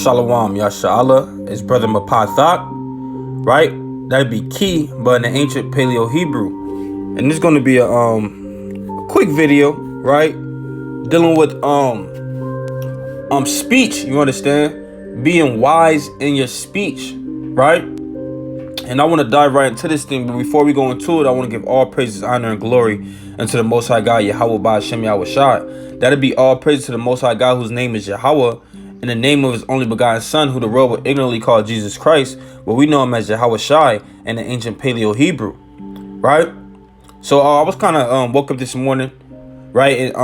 Shalom, Yasha'Allah is Brother Mapathat, right? That'd be key, but in the ancient Paleo Hebrew. And this is going to be a quick video, right? Dealing with speech, you understand? Being wise in your speech, right? And I want to dive right into this thing, but before we go into it, I want to give all praises, honor, and glory unto the Most High God, Yahweh Ba'ashem Yahweh Shai. That'd be all praises to the Most High God, whose name is Yahweh, in the name of his only begotten Son, who the world will ignorantly call Jesus Christ, but we know him as Yahweh Shai in the ancient Paleo Hebrew, right? So I was kind of woke up this morning, right, and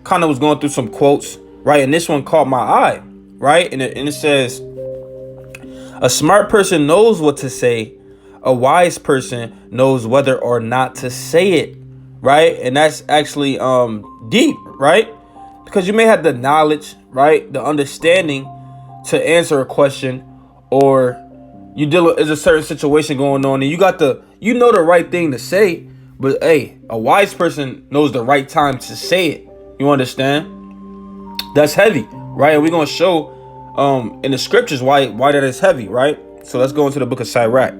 kind of was going through some quotes, right, and this one caught my eye, right, and it says, a smart person knows what to say, a wise person knows whether or not to say it, right? And that's actually deep, right? Because you may have the knowledge, right, the understanding to answer a question, or you deal with a certain situation going on, and you know the right thing to say, but hey, a wise person knows the right time to say it. You understand? That's heavy, right? And we're gonna show in the scriptures why that is heavy, right? So let's go into the book of Sirach.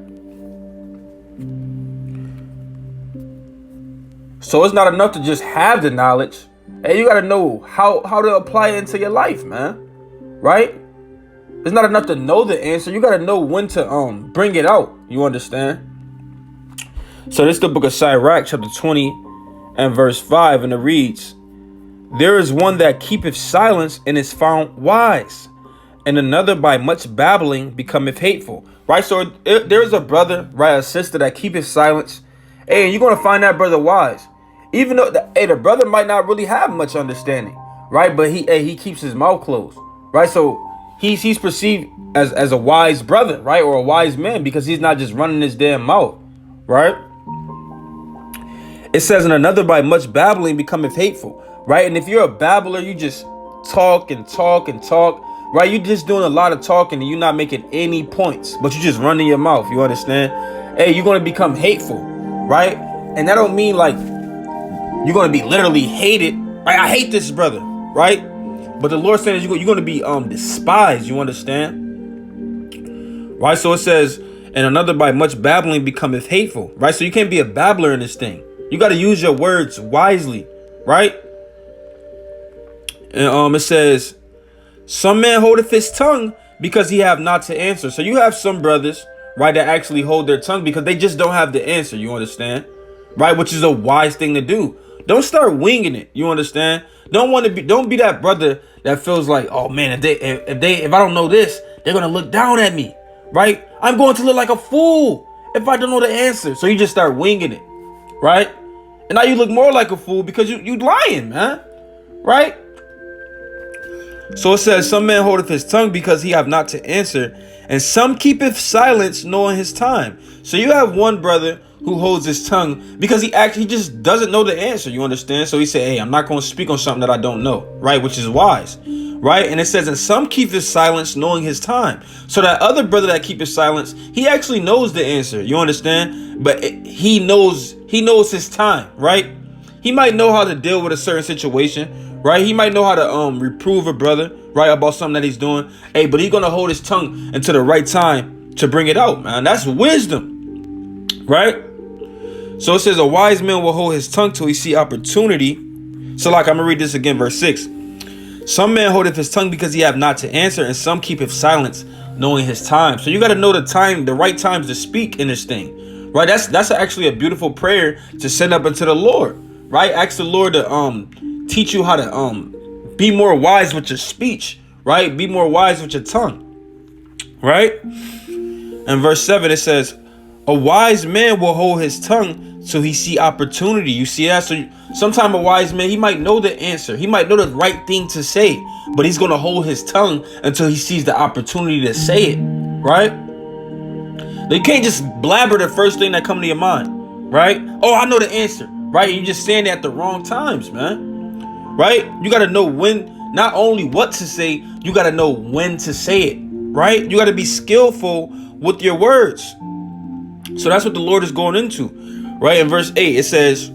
So it's not enough to just have the knowledge. Hey, you got to know how to apply it into your life, man. Right? It's not enough to know the answer. You got to know when to bring it out. You understand? So this is the book of Sirach, chapter 20 and verse 5, and it reads, there is one that keepeth silence and is found wise, and another by much babbling becometh hateful. Right? So there is a brother, right, a sister that keepeth silence. Hey, and you're going to find that brother wise. Even though the brother might not really have much understanding, right? But he keeps his mouth closed, right? So he's perceived as a wise brother, right? Or a wise man, because he's not just running his damn mouth, right? It says, and another by much babbling becometh hateful, right? And if you're a babbler, you just talk and talk and talk, right? You're just doing a lot of talking and you're not making any points, but you're just running your mouth. You understand? Hey, you're going to become hateful, right? And that don't mean like you're going to be literally hated, right? I hate this brother, right? But the Lord says you're going to be despised. You understand? Right? So it says, and another by much babbling becometh hateful, right? So you can't be a babbler in this thing. You got to use your words wisely, right? And it says, some man holdeth his tongue because he have not to answer. So you have some brothers, right, that actually hold their tongue because they just don't have the answer. You understand? Right? Which is a wise thing to do. Don't start winging it. You understand? Don't be that brother that feels like, oh man, if I don't know this, they're gonna look down at me, right? I'm going to look like a fool if I don't know the answer. So you just start winging it, right? And now you look more like a fool because you lying, man, right? So it says, some man holdeth his tongue because he have not to answer, and some keepeth silence knowing his time. So you have one brother who holds his tongue because he just doesn't know the answer. You understand? So he said, hey, I'm not going to speak on something that I don't know, right? Which is wise, right? And it says, and some keep his silence knowing his time. So that other brother that keep his silence, he actually knows the answer. You understand? But he knows his time, right? He might know how to deal with a certain situation, right? He might know how to reprove a brother, right, about something that he's doing. Hey, but he's going to hold his tongue until the right time to bring it out, man. That's wisdom, right? So it says, a wise man will hold his tongue till he see opportunity. So like, I'm going to read this again, verse 6. Some man holdeth his tongue because he have not to answer, and some keepeth silence knowing his time. So you got to know the time, the right times to speak in this thing, right? That's actually a beautiful prayer to send up unto the Lord, right? Ask the Lord to teach you how to be more wise with your speech, right? Be more wise with your tongue, right? And verse 7, it says, a wise man will hold his tongue till he see opportunity. You see that? So sometime a wise man, he might know the answer. He might know the right thing to say, but he's going to hold his tongue until he sees the opportunity to say it, right? Now, you can't just blabber the first thing that comes to your mind, right? Oh, I know the answer, right? You're just saying it at the wrong times, man, right? You got to know when, not only what to say, you got to know when to say it, right? You got to be skillful with your words. So that's what the Lord is going into, right? In verse 8, it says,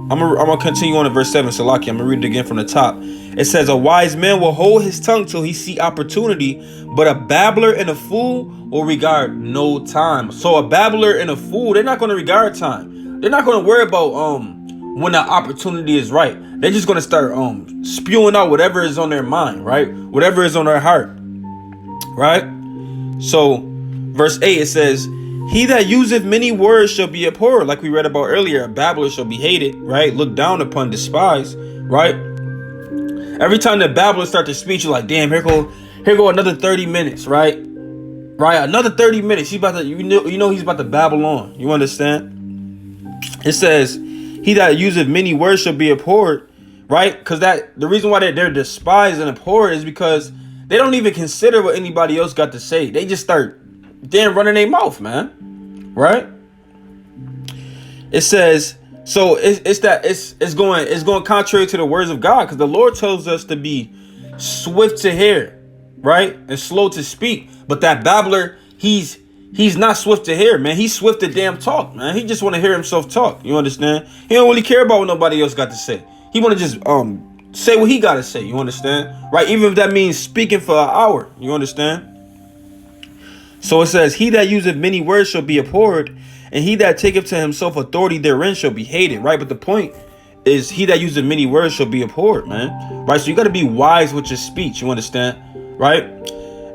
I'm gonna continue on to verse 7, Salaki. I'm gonna read it again from the top. It says, a wise man will hold his tongue till he see opportunity, but a babbler and a fool will regard no time. So a babbler and a fool, they're not gonna regard time. They're not gonna worry about when the opportunity is right. They're just gonna start spewing out whatever is on their mind, right? Whatever is on their heart, right? So verse 8, it says, he that useth many words shall be abhorred, like we read about earlier. A babbler shall be hated, right? Looked down upon, despised, right? Every time the babbler start to speak, you're like, damn, here go another 30 minutes, right? Right, another 30 minutes. He's about to, you know he's about to babble on. You understand? It says, he that useth many words shall be abhorred, right? Because the reason why they're despised and abhorred is because they don't even consider what anybody else got to say. They just start running their mouth, man. Right? It says, so it's going contrary to the words of God, because the Lord tells us to be swift to hear, right, and slow to speak. But that babbler, he's not swift to hear, man. He's swift to damn talk, man. He just want to hear himself talk. You understand? He don't really care about what nobody else got to say. He want to just say what he got to say. You understand? Right? Even if that means speaking for an hour. You understand? So it says, he that useth many words shall be abhorred, and he that taketh to himself authority therein shall be hated, right? But the point is, he that useth many words shall be abhorred, man. Right? So you got to be wise with your speech. You understand? Right?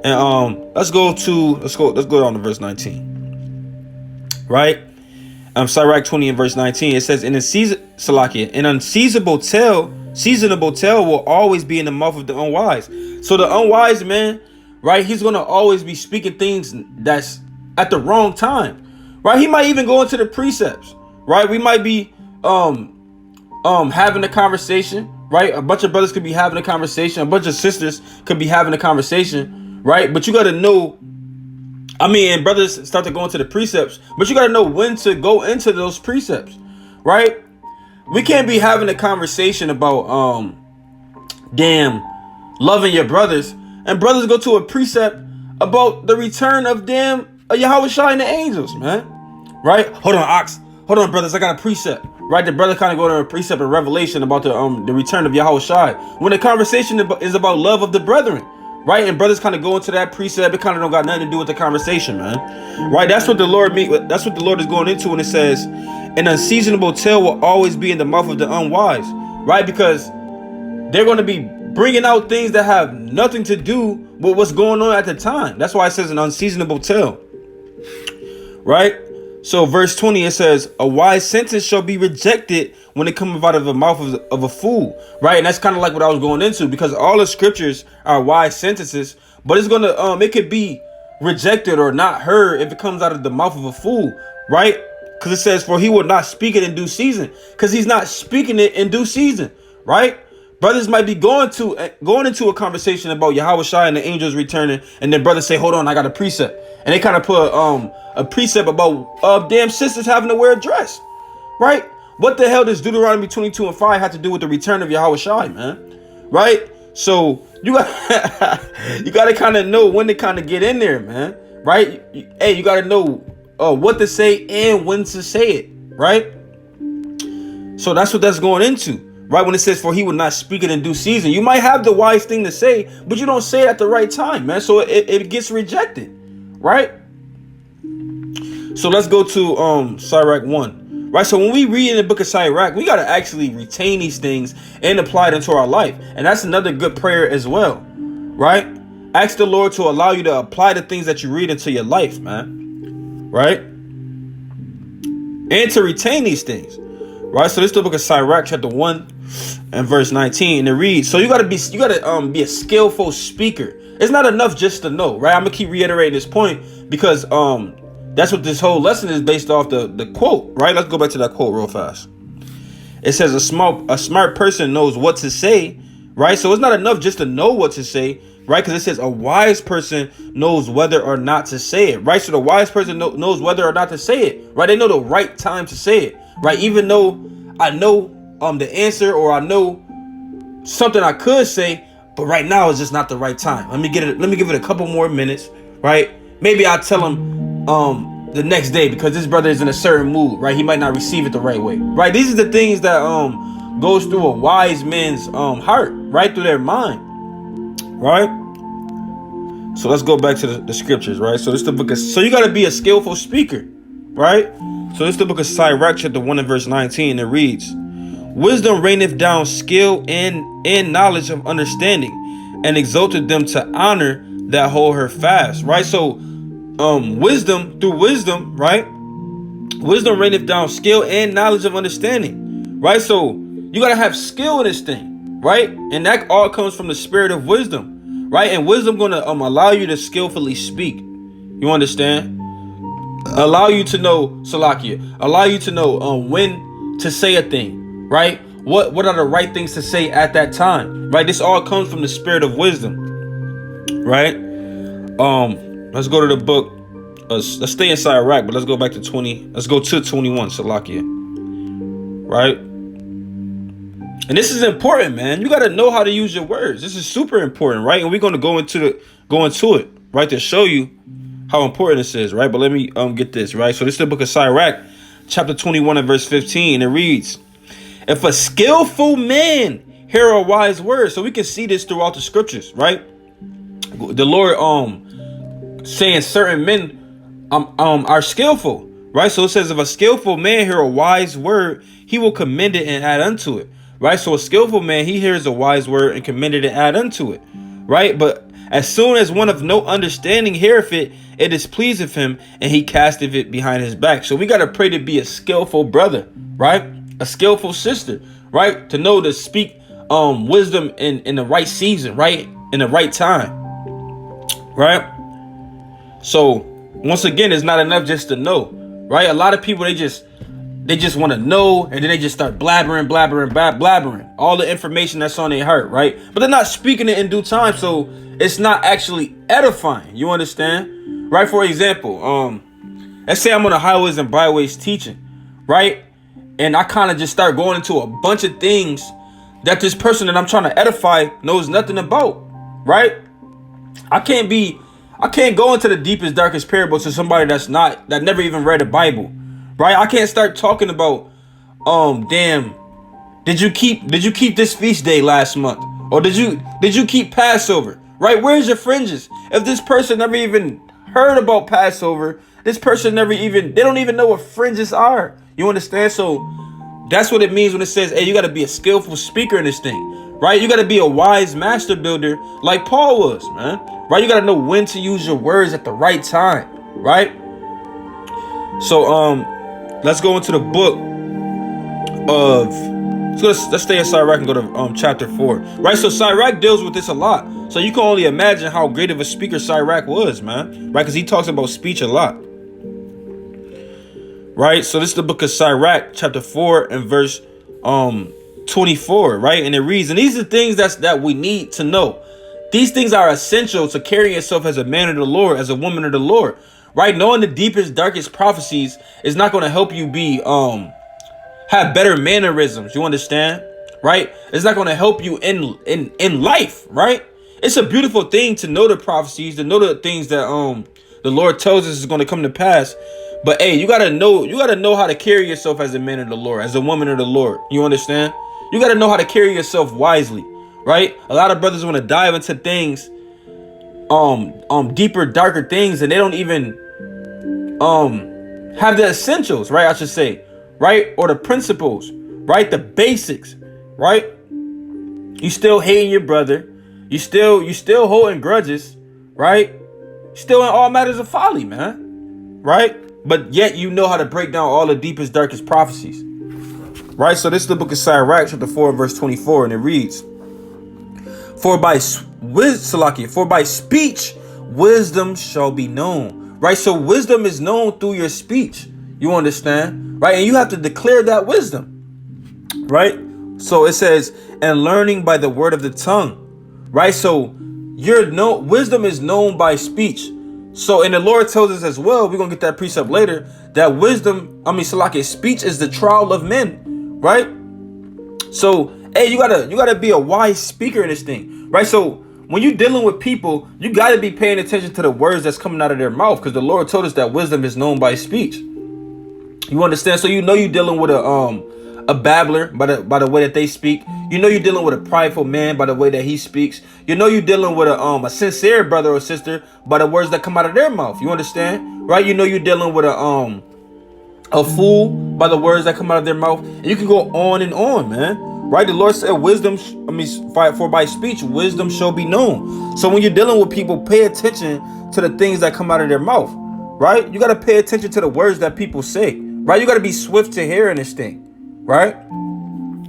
And let's go down to verse 19. Right? Sirach 20 and verse 19. It says, an unseasonable tale will always be in the mouth of the unwise. So the unwise man, right, he's gonna always be speaking things that's at the wrong time. Right? He might even go into the precepts. Right? We might be having a conversation. Right? A bunch of brothers could be having a conversation. A bunch of sisters could be having a conversation. Right? But you got to know, and brothers start to go into the precepts, but you got to know when to go into those precepts. Right? We can't be having a conversation about loving your brothers, and brothers go to a precept about the return of Yahweh Shai and the angels, man. Right? Hold on, brothers, I got a precept. Right? The brother kind of go to a precept in Revelation about the return of Yahweh Shai, when the conversation is about love of the brethren. Right? And brothers kind of go into that precept. It kind of don't got nothing to do with the conversation, man. Right? That's what the Lord is going into when it says, an unseasonable tale will always be in the mouth of the unwise. Right? Because they're going to be bringing out things that have nothing to do with what's going on at the time. That's why it says an unseasonable tale. Right? So verse 20, it says, a wise sentence shall be rejected when it comes out of the mouth of a fool. Right? And that's kind of like what I was going into, because all the scriptures are wise sentences, but it's going to, it could be rejected or not heard if it comes out of the mouth of a fool. Right? Because it says, for he will not speak it in due season, because he's not speaking it in due season. Right? Brothers might be going into a conversation about Yahweh Shai and the angels returning, and then brothers say, hold on, I got a precept. And they kind of put a precept about damn sisters having to wear a dress. Right? What the hell does Deuteronomy 22 and 5 have to do with the return of Yahweh Shai, man? Right? So you got to kind of know when to kind of get in there, man. Right? Hey, you got to know what to say and when to say it. Right? So that's what that's going into. Right, when it says, for he would not speak it in due season. You might have the wise thing to say, but you don't say it at the right time, man. So it gets rejected. Right? So let's go to Sirach 1. Right? So when we read in the book of Sirach, we got to actually retain these things and apply it into our life. And that's another good prayer as well. Right? Ask the Lord to allow you to apply the things that you read into your life, man. Right? And to retain these things. Right? So this is the book of Sirach, chapter 1 and verse 19. And it reads, so you gotta be a skillful speaker. It's not enough just to know, right? I'm gonna keep reiterating this point because that's what this whole lesson is based off the quote, right? Let's go back to that quote real fast. It says a smart person knows what to say, right? So it's not enough just to know what to say, right? Because it says a wise person knows whether or not to say it, right? So the wise person knows whether or not to say it, right? They know the right time to say it, right? Even though I know the answer, or I know something I could say, but right now is just not the right time. Let me give it a couple more minutes, right? Maybe I'll tell him the next day because this brother is in a certain mood, right? He might not receive it the right way, right? These are the things that goes through a wise man's heart, right, through their mind, right? So let's go back to the scriptures, right? So this is the book of, so you got to be a skillful speaker, right? So this is the book of Sirach, chapter 1 and verse 19. It reads, wisdom raineth down skill and knowledge of understanding, and exalted them to honor that hold her fast, right? So wisdom, through wisdom, right? Wisdom raineth down skill and knowledge of understanding, right? So you got to have skill in this thing, right? And that all comes from the spirit of wisdom, right? And wisdom going to allow you to skillfully speak. You understand? Allow you to know, Salakia, allow you to know when to say a thing, right? What are the right things to say at that time, right? This all comes from the spirit of wisdom, right? Let's go to the book. Let's stay inside Iraq, but let's go back to 20. Let's go to 21, Salakia, right? And this is important, man. You got to know how to use your words. This is super important, right? And we're going to go into it, right, to show you how important this is, right? But let me get this, right? So this is the book of Sirach, chapter 21 and verse 15. It reads, if a skillful man hear a wise word. So we can see this throughout the scriptures, right? The Lord saying certain men are skillful, right? So it says if a skillful man hear a wise word, he will commend it and add unto it, right? So a skillful man, he hears a wise word and commend it and add unto it, right? But as soon as one of no understanding heareth it, it displeaseth him, and he casteth it behind his back. So we got to pray to be a skillful brother, right? A skillful sister, right? To know to speak wisdom in the right season, right? In the right time, right? So once again, it's not enough just to know, right? A lot of people, they just want to know, and then they just start blabbering all the information that's on their heart, right? But they're not speaking it in due time, so it's not actually edifying. You understand, right? For example, let's say I'm on the highways and byways teaching, right? And I kind of just start going into a bunch of things that this person that I'm trying to edify knows nothing about, right? I can't go into the deepest, darkest parable to somebody that never even read the Bible, right? I can't start talking about, damn, did you keep this feast day last month? Or did you keep Passover, right? Where's your fringes? If this person never even heard about Passover, this person they don't even know what fringes are. You understand? So that's what it means when it says, hey, you got to be a skillful speaker in this thing, right? You got to be a wise master builder like Paul was, man, right? You got to know when to use your words at the right time, right? So let's go into the book of, let's stay in Sirach and go to chapter 4, right? So Sirach deals with this a lot. So you can only imagine how great of a speaker Sirach was, man, right? Because he talks about speech a lot. Right, so this is the book of Sirach, chapter 4 and verse 24, right? And it reads, and these are things that we need to know. These things are essential to carrying yourself as a man of the Lord, as a woman of the Lord, right? Knowing the deepest, darkest prophecies is not going to help you have better mannerisms. You understand, right? It's not going to help you in life, right? It's a beautiful thing to know the prophecies, to know the things that the Lord tells us is going to come to pass. But hey, you gotta know how to carry yourself as a man of the Lord, as a woman of the Lord. You understand? You gotta know how to carry yourself wisely, right? A lot of brothers want to dive into things, deeper, darker things, and they don't even have the essentials, right? I should say, right? Or the principles, right? The basics, right? You still hating your brother, you still holding grudges, right? Still in all matters of folly, man, right? But yet you know how to break down all the deepest, darkest prophecies, right? So this is the book of Sirach, chapter 4, verse 24, and it reads, For by speech wisdom shall be known, right? So wisdom is known through your speech. You understand, right? And you have to declare that wisdom, right? So it says, and learning by the word of the tongue, right? So wisdom is known by speech. So, and the Lord tells us as well, we're going to get that precept later, that speech is the trial of men, right? So, hey, you gotta be a wise speaker in this thing, right? So when you're dealing with people, you got to be paying attention to the words that's coming out of their mouth, because the Lord told us that wisdom is known by speech. You understand? So you know you're dealing with a babbler by the way that they speak. You know you're dealing with a prideful man by the way that he speaks. You know you're dealing with a sincere brother or sister by the words that come out of their mouth. You understand? Right? You know you're dealing with a fool by the words that come out of their mouth. And you can go on and on, man. Right? The Lord said wisdom, for by speech, wisdom shall be known. So when you're dealing with people, pay attention to the things that come out of their mouth. Right? You got to pay attention to the words that people say. Right? You got to be swift to hearing this thing. Right?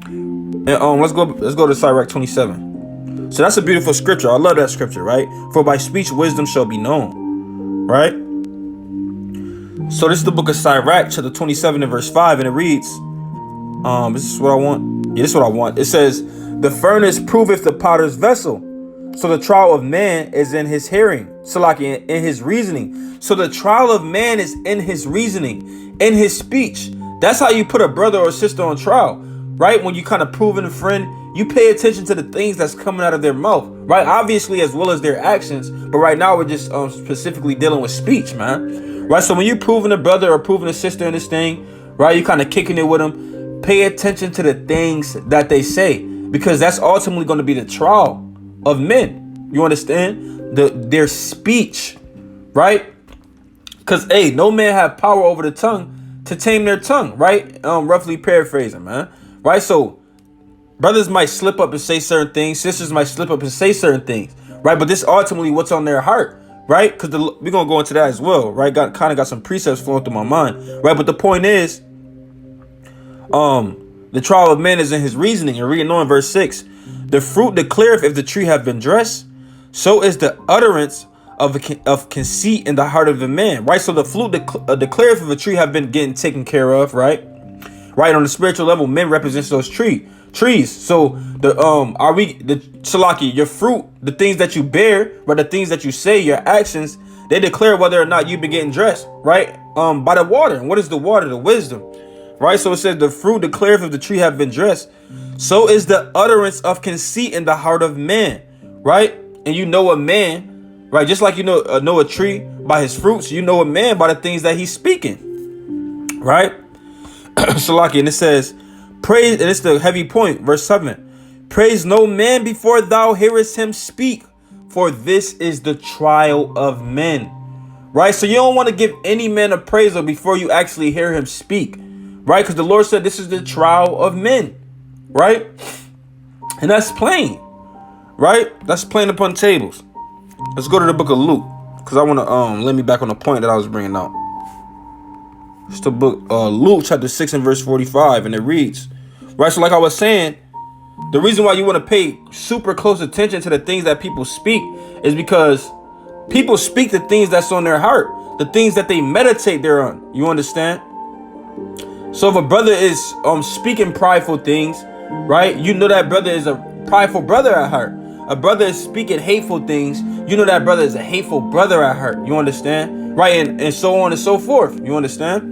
And let's go to Sirach 27. So that's a beautiful scripture. I love that scripture, right? For by speech wisdom shall be known. Right? So this is the book of Sirach, chapter 27 and verse 5, and it reads, this is what I want. Yeah, this is what I want. It says, the furnace proveth the potter's vessel, so the trial of man is in his hearing. So like in his reasoning. So the trial of man is in his reasoning, in his speech. That's how you put a brother or sister on trial, right? When you kind of proving a friend, you pay attention to the things that's coming out of their mouth, right? Obviously, as well as their actions. But right now, we're just specifically dealing with speech, man. Right? So when you're proving a brother or proving a sister in this thing, right? You're kind of kicking it with them. Pay attention to the things that they say, because that's ultimately going to be the trial of men. You understand? Their speech, right? Because, hey, no man have power over the tongue to tame their tongue, right? Roughly paraphrasing, man. Right? So brothers might slip up and say certain things. Sisters might slip up and say certain things, right? But this ultimately what's on their heart, right? Because we're going to go into that as well, right? Got some precepts flowing through my mind, right? But the point is, the trial of man is in his reasoning. And reading on verse 6, the fruit declareth if the tree have been dressed, so is the utterance of conceit in the heart of a man, right? So the fruit declareth if a tree have been getting taken care of, right? Right, on the spiritual level, men represents those trees. So the Salaki, your fruit, the things that you bear, right, the things that you say, your actions, they declare whether or not you've been getting dressed, right? By the water. And what is the water? The wisdom. Right? So it says the fruit declareth if the tree have been dressed. So is the utterance of conceit in the heart of man. Right? And you know a man, right? Just like you know a tree by his fruits, you know a man by the things that he's speaking. Right? Salaki, and it says, praise, and it's the heavy point, verse 7. Praise no man before thou hearest him speak, for this is the trial of men. Right? So you don't want to give any man appraisal before you actually hear him speak. Right? Because the Lord said this is the trial of men. Right? And that's plain. Right? That's plain upon tables. Let's go to the book of Luke, because I want to let me back on the point that I was bringing out. It's the book Luke chapter 6 and verse 45, and it reads, right? So like I was saying, the reason why you want to pay super close attention to the things that people speak is because people speak the things that's on their heart, the things that they meditate thereon. You understand? So if a brother is speaking prideful things, right? You know that brother is a prideful brother at heart. A brother is speaking hateful things, you know that brother is a hateful brother at heart. You understand? Right? And so on and so forth. You understand?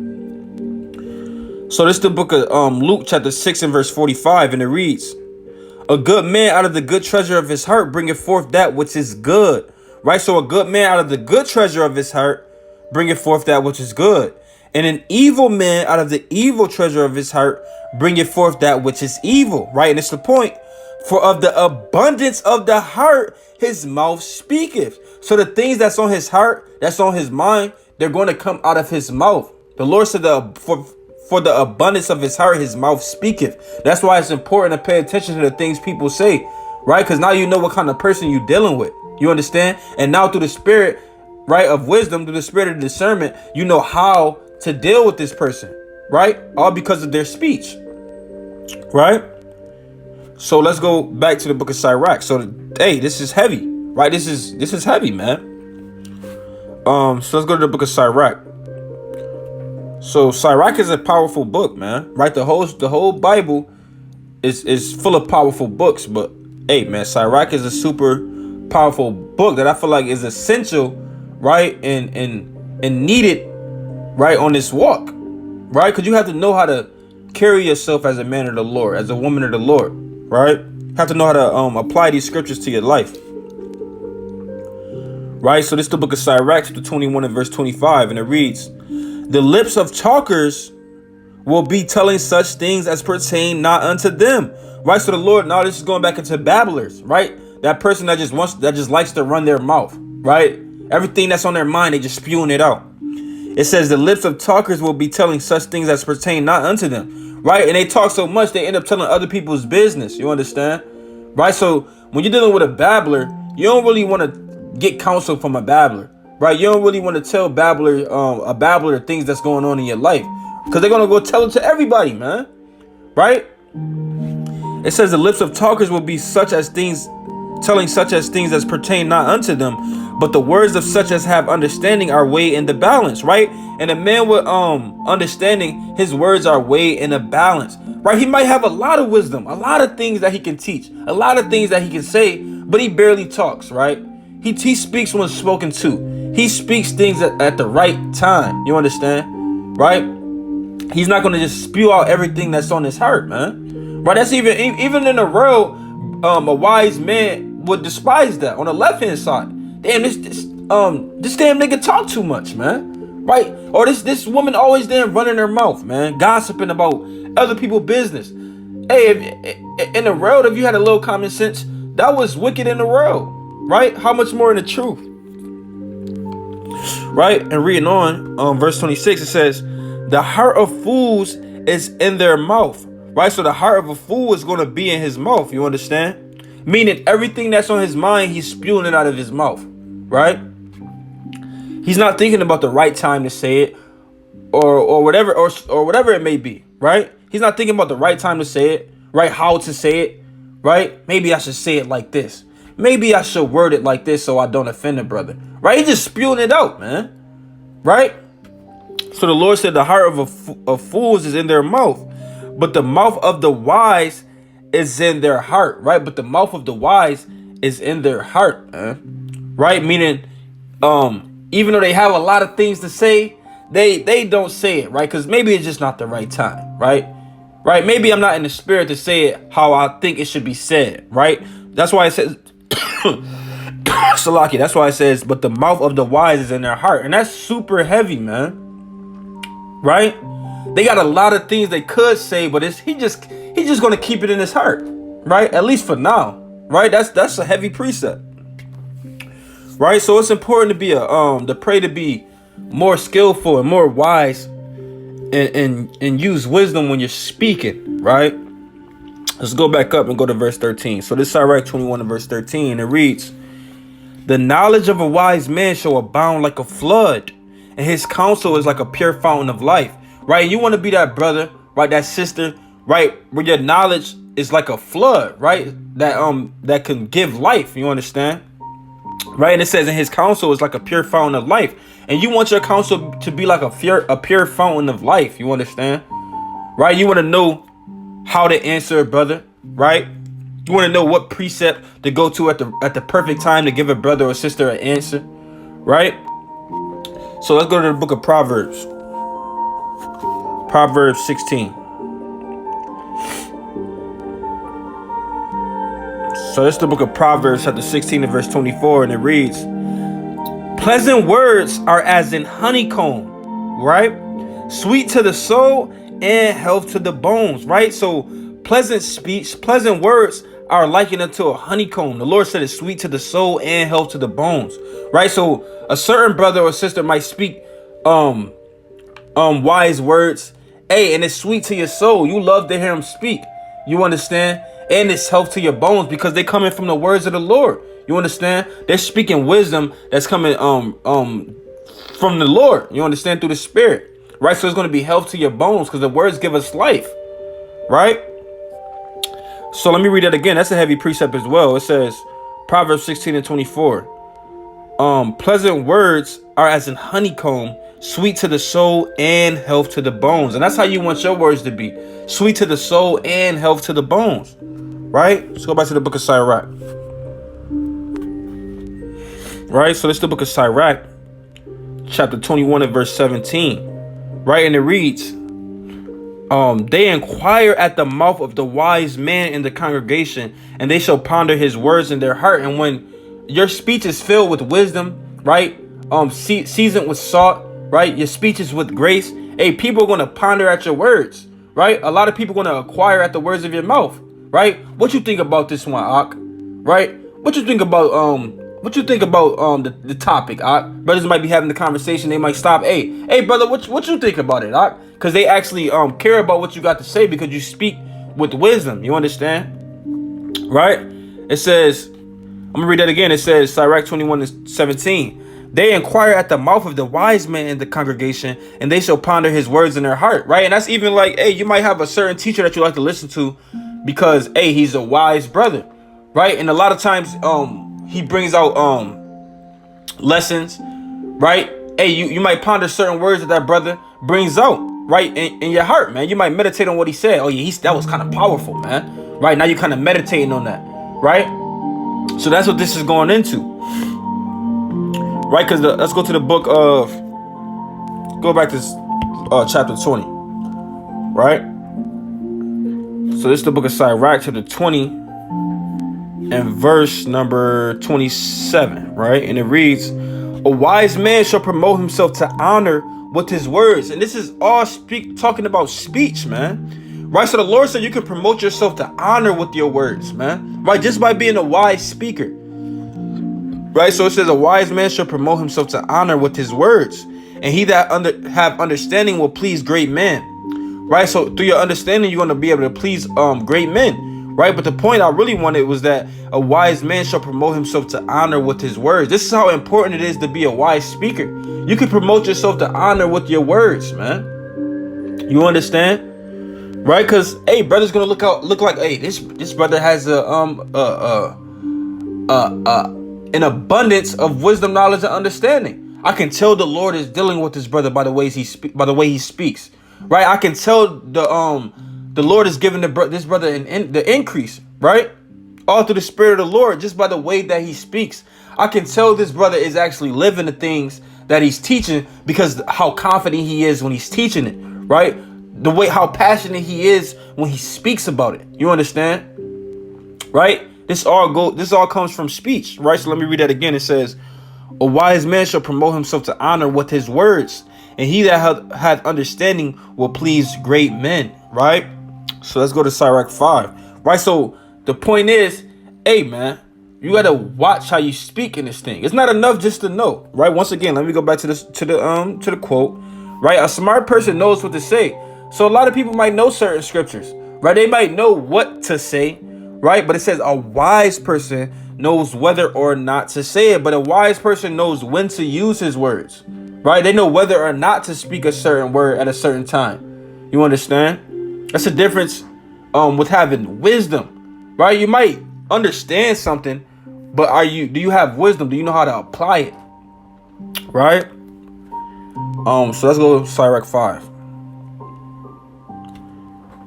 So this is the book of Luke chapter 6 and verse 45, and it reads, a good man out of the good treasure of his heart bringeth forth that which is good. Right? So a good man out of the good treasure of his heart bringeth forth that which is good. And an evil man out of the evil treasure of his heart bringeth forth that which is evil. Right? And it's the point. For of the abundance of the heart, his mouth speaketh. So the things that's on his heart, that's on his mind, they're going to come out of his mouth. The Lord said for the abundance of his heart, his mouth speaketh. That's why it's important to pay attention to the things people say, right? Because now you know what kind of person you're dealing with. You understand? And now through the spirit, right, of wisdom, through the spirit of discernment, you know how to deal with this person, right? All because of their speech, right? So let's go back to the book of Sirach. So, hey, this is heavy, right? This is heavy, man. So let's go to the book of Sirach. So Sirach is a powerful book, man. Right? The whole Bible is full of powerful books, but hey, man, Sirach is a super powerful book that I feel like is essential, right? And needed, right, on this walk, right? Because you have to know how to carry yourself as a man of the Lord, as a woman of the Lord, right? You have to know how to apply these scriptures to your life. Right? So this is the book of Sirach, chapter 21 and verse 25. And it reads, the lips of talkers will be telling such things as pertain not unto them. Right? So the Lord, now this is going back into babblers, right? That person that just likes to run their mouth, right? Everything that's on their mind, they just spewing it out. It says the lips of talkers will be telling such things as pertain not unto them, right? And they talk so much, they end up telling other people's business. You understand? Right? So when you're dealing with a babbler, you don't really want to get counsel from a babbler, right? You don't really want to tell a babbler things that's going on in your life, because they're going to go tell it to everybody, man. Right? It says the lips of talkers will be telling such as things as pertain not unto them, but the words of such as have understanding are weighed in the balance, right? And a man with understanding, his words are weighed in a balance, right? He might have a lot of wisdom, a lot of things that he can teach, a lot of things that he can say, but he barely talks, right? He speaks when spoken to. He speaks things at the right time. You understand? Right? He's not going to just spew out everything that's on his heart, man. Right? That's even in the world, a wise man would despise that. On the left hand side, damn, this damn nigga talk too much, man. Right? Or this woman always damn running her mouth, man, gossiping about other people's business. Hey, if, in the world, if you had a little common sense, that was wicked in the world, right? How much more in the truth? Right? And reading on, verse 26, it says, the heart of fools is in their mouth. Right? So the heart of a fool is going to be in his mouth. You understand? Meaning everything that's on his mind, he's spewing it out of his mouth. Right? He's not thinking about the right time to say it, or whatever, or whatever it may be. Right? He's not thinking about the right time to say it, right? How to say it, right? Maybe I should say it like this. Maybe I should word it like this so I don't offend a brother. Right? He's just spewing it out, man. Right? So the Lord said the heart of fools is in their mouth, but the mouth of the wise is in their heart, right? But the mouth of the wise is in their heart, man. Right? Meaning, even though they have a lot of things to say, they don't say it, right? Because maybe it's just not the right time, right? Right? Maybe I'm not in the spirit to say it how I think it should be said, right? That's why it says, Salaki, that's why it says, but the mouth of the wise is in their heart. And that's super heavy, man. Right? They got a lot of things they could say, but he's just gonna keep it in his heart, right? At least for now, right? That's a heavy precept, right? So it's important to be to pray to be more skillful and more wise, and use wisdom when you're speaking, right? Let's go back up and go to verse 13. So this is Sirach 21 and verse 13. It reads, the knowledge of a wise man shall abound like a flood, and his counsel is like a pure fountain of life. Right? And you want to be that brother, right? That sister, right? Where your knowledge is like a flood, right? That can give life. You understand? Right? And it says, and his counsel is like a pure fountain of life. And you want your counsel to be like a pure fountain of life. You understand? Right? You want to know how to answer a brother, right? You want to know what precept to go to at the perfect time to give a brother or sister an answer, right? So let's go to the book of Proverbs. Proverbs 16. So this is the book of Proverbs, chapter 16 and verse 24, and it reads, pleasant words are as in honeycomb, right? Sweet to the soul and health to the bones, right? So pleasant speech, pleasant words are likened unto a honeycomb. The Lord said it's sweet to the soul and health to the bones, right? So a certain brother or sister might speak wise words, hey, and it's sweet to your soul. You love to hear him speak. You understand? And it's health to your bones because they're coming from the words of the Lord. You understand? They're speaking wisdom that's coming from the Lord. You understand? Through the Spirit, right? So it's going to be health to your bones because the words give us life, right? So let me read that again. That's a heavy precept as well. It says, Proverbs 16 and 24. Pleasant words are as in honeycomb, sweet to the soul and health to the bones. And that's how you want your words to be. Sweet to the soul and health to the bones. Right? Let's go back to the book of Sirach. Right? So this is the book of Sirach, chapter 21 and verse 17. Right? And it reads, they inquire at the mouth of the wise man in the congregation, and they shall ponder his words in their heart. And when your speech is filled with wisdom, right? Seasoned with salt, right? Your speech is with grace. Hey, people are going to ponder at your words, right? A lot of people are going to acquire at the words of your mouth, right? What you think about this one, Ak? Right? What you think about the topic, Ak? Brothers might be having the conversation. They might stop. Hey, brother, what you think about it, Ak? Because they actually care about what you got to say because you speak with wisdom. You understand? Right? It says, I'm gonna read that again. It says, Sirach 21:17. They inquire at the mouth of the wise man in the congregation, and they shall ponder his words in their heart. Right? And that's even like, hey, you might have a certain teacher that you like to listen to because, hey, he's a wise brother. Right? And a lot of times, he brings out lessons. Right? Hey, you might ponder certain words that brother brings out, right, in your heart, man. You might meditate on what he said. Oh yeah, that was kind of powerful, man. Right? Now you're kind of meditating on that, right? So that's what this is going into, right? Because let's go to the book of, go back to chapter 20, right? So this is the book of Sirach, chapter 20, and verse number 27, right? And it reads, a wise man shall promote himself to honor with his words. And this is all talking about speech, man. Right? So the Lord said you can promote yourself to honor with your words, man. Right? Just by being a wise speaker. Right? So it says a wise man shall promote himself to honor with his words. And he that have understanding will please great men. Right? So through your understanding, you're going to be able to please great men. Right? But the point I really wanted was that a wise man shall promote himself to honor with his words. This is how important it is to be a wise speaker. You can promote yourself to honor with your words, man. You understand? Right? Because, hey, brother's gonna look like, hey, this brother has an abundance of wisdom, knowledge, and understanding. I can tell the Lord is dealing with this brother by the way he speaks. Right? I can tell the Lord is giving this brother the increase, right? All through the Spirit of the Lord, just by the way that he speaks. I can tell this brother is actually living the things that he's teaching because how confident he is when he's teaching it, right? The way how passionate he is when he speaks about it. You understand? Right? This all comes from speech, right? So let me read that again. It says, a wise man shall promote himself to honor with his words, and he that hath understanding will please great men, right? So let's go to Sirach 5, right? So the point is, hey, man, you got to watch how you speak in this thing. It's not enough just to know, right? Once again, let me go back to the quote, right? A smart person knows what to say. So a lot of people might know certain scriptures, right? They might know what to say, right? But it says a wise person knows whether or not to say it, but a wise person knows when to use his words, right? They know whether or not to speak a certain word at a certain time. You understand? That's the difference with having wisdom, right? You might understand something, but do you have wisdom? Do you know how to apply it? Right? So let's go to Sirach 5.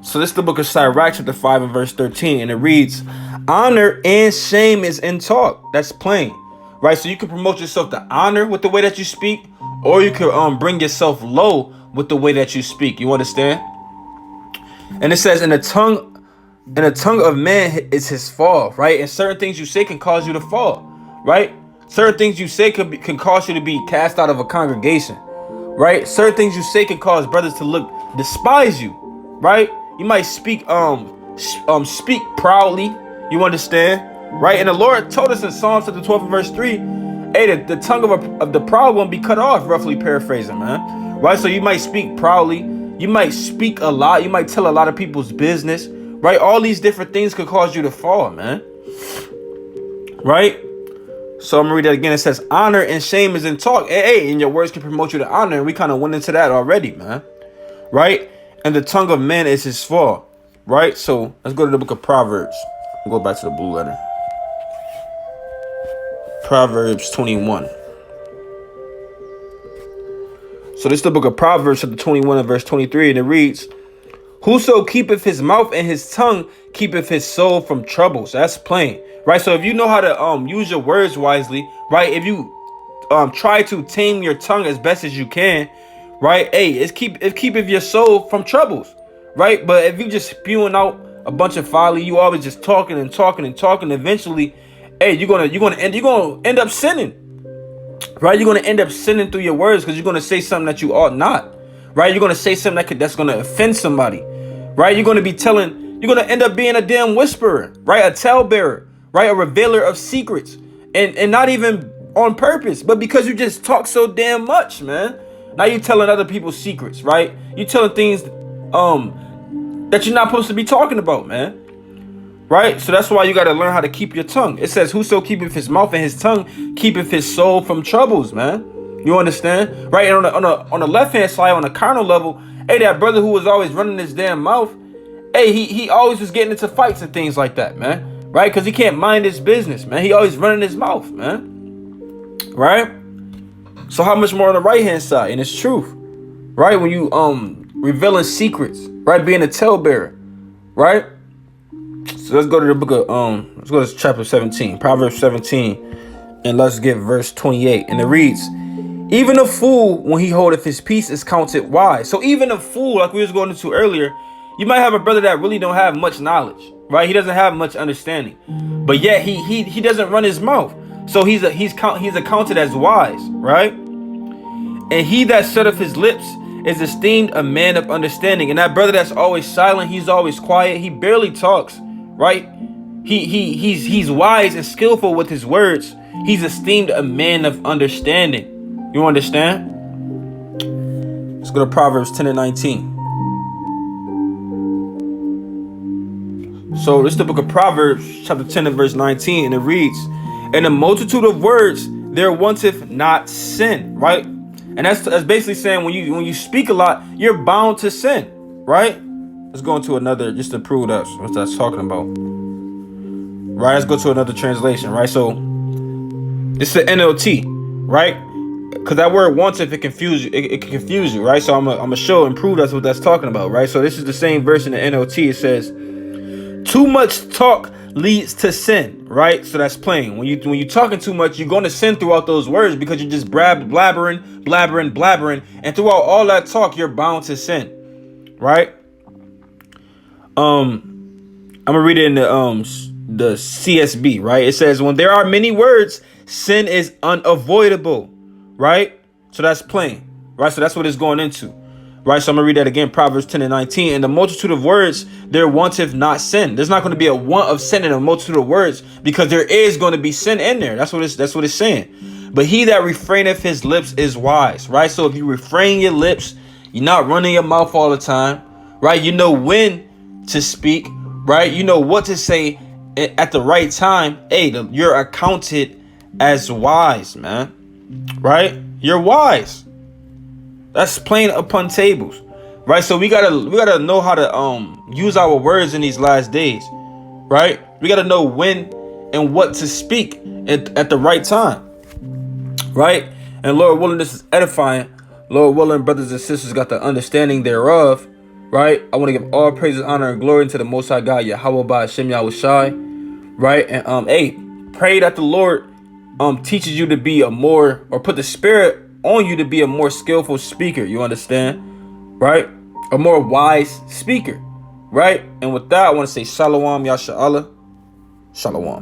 So this is the book of Sirach, chapter 5 and verse 13, and it reads, honor and shame is in talk. That's plain, right? So you can promote yourself to honor with the way that you speak, or you can bring yourself low with the way that you speak. You understand? And it says, in the tongue of man is his fall, right? And certain things you say can cause you to fall, right? Certain things you say can cause you to be cast out of a congregation, right? Certain things you say can cause brothers to despise you, right? You might speak proudly. You understand, right? And the Lord told us in Psalms chapter 12 verse 3, hey, the tongue of the proud one be cut off, roughly paraphrasing, man, right? So you might speak proudly. You might speak a lot. You might tell a lot of people's business, right? All these different things could cause you to fall, man. Right? So I'm going to read that again. It says, honor and shame is in talk. Hey, and your words can promote you to honor. And we kind of went into that already, man. Right? And the tongue of man is his fall. Right? So let's go to the book of Proverbs. We'll go back to the blue letter. Proverbs 21. So this is the book of Proverbs, chapter 21 and verse 23, and it reads, whoso keepeth his mouth and his tongue keepeth his soul from troubles. That's plain, right? So if you know how to use your words wisely, right? If you try to tame your tongue as best as you can, right? Hey, it keepeth your soul from troubles, right? But if you just spewing out a bunch of folly, you always just talking and talking and talking, eventually, hey, you're gonna end up sinning. right? You're going to end up sinning through your words because you're going to say something that you ought not, right? You're going to say something that's going to offend somebody, right? You're going to end up being a damn whisperer, right? A talebearer, right? A revealer of secrets, and not even on purpose, but because you just talk so damn much, man. Now you're telling other people's secrets, right? You're telling things that you're not supposed to be talking about, man. Right? So that's why you got to learn how to keep your tongue. It says, whoso keepeth his mouth and his tongue keepeth his soul from troubles, man. You understand? Right? And on the left-hand side, on the carnal level, hey, that brother who was always running his damn mouth, hey, he always was getting into fights and things like that, man. Right? Because he can't mind his business, man. He always running his mouth, man. Right? So how much more on the right-hand side? And it's truth. Right? When you revealing secrets, right? Being a talebearer, right? So let's go to the book of let's go to chapter 17, Proverbs 17, and let's get verse 28. And it reads, even a fool, when he holdeth his peace, is counted wise. So even a fool, like we was going into earlier, you might have a brother that really don't have much knowledge, right? He doesn't have much understanding, but yet he doesn't run his mouth. So he's accounted as wise, right? And he that setteth his lips is esteemed a man of understanding. And that brother that's always silent, he's always quiet, he barely talks, right? He's wise and skillful with his words. He's esteemed a man of understanding. You understand? Let's go to Proverbs 10 and 19. So this is the book of Proverbs, chapter 10 and verse 19, and it reads, in a multitude of words there wanteth not sin, right? And that's basically saying when you speak a lot, you're bound to sin, right? Let's go into another, just to prove that's what that's talking about. Right, let's go to another translation, right? So this is the NLT, right? Because that word wanteth, it confuse you, it can confuse you, right? So I'm gonna show and prove that's what that's talking about, right? So this is the same verse in the NLT. It says, too much talk leads to sin, right? So that's plain. When you're talking too much, you're going to sin throughout those words because you're just blabbering, and throughout all that talk, you're bound to sin, right? I'm gonna read it in the CSB, right? It says, when there are many words, sin is unavoidable, right? So that's plain, right? So that's what it's going into. Right, so I'm gonna read that again, Proverbs 10 and 19. In the multitude of words, there wanteth not sin. There's not going to be a want of sin in a multitude of words because there is going to be sin in there. That's what it's saying. But he that refraineth his lips is wise, right? So if you refrain your lips, you're not running your mouth all the time, right? You know when to speak, right? You know what to say at the right time. Hey, you're accounted as wise, man, right? You're wise. That's plain upon tables, right? So we gotta know how to use our words in these last days, right? We gotta know when and what to speak at the right time, right? And Lord willing, this is edifying. Lord willing, brothers and sisters got the understanding thereof, right? I want to give all praises, honor, and glory to the Most High God, Yahweh by Hashem Yahushai, right? And hey, pray that the Lord teaches you to be a more, or put the Spirit on you to be a more skillful speaker. You understand, right? A more wise speaker, right? And with that, I want to say Shalom, Yasha Allah, Shalom.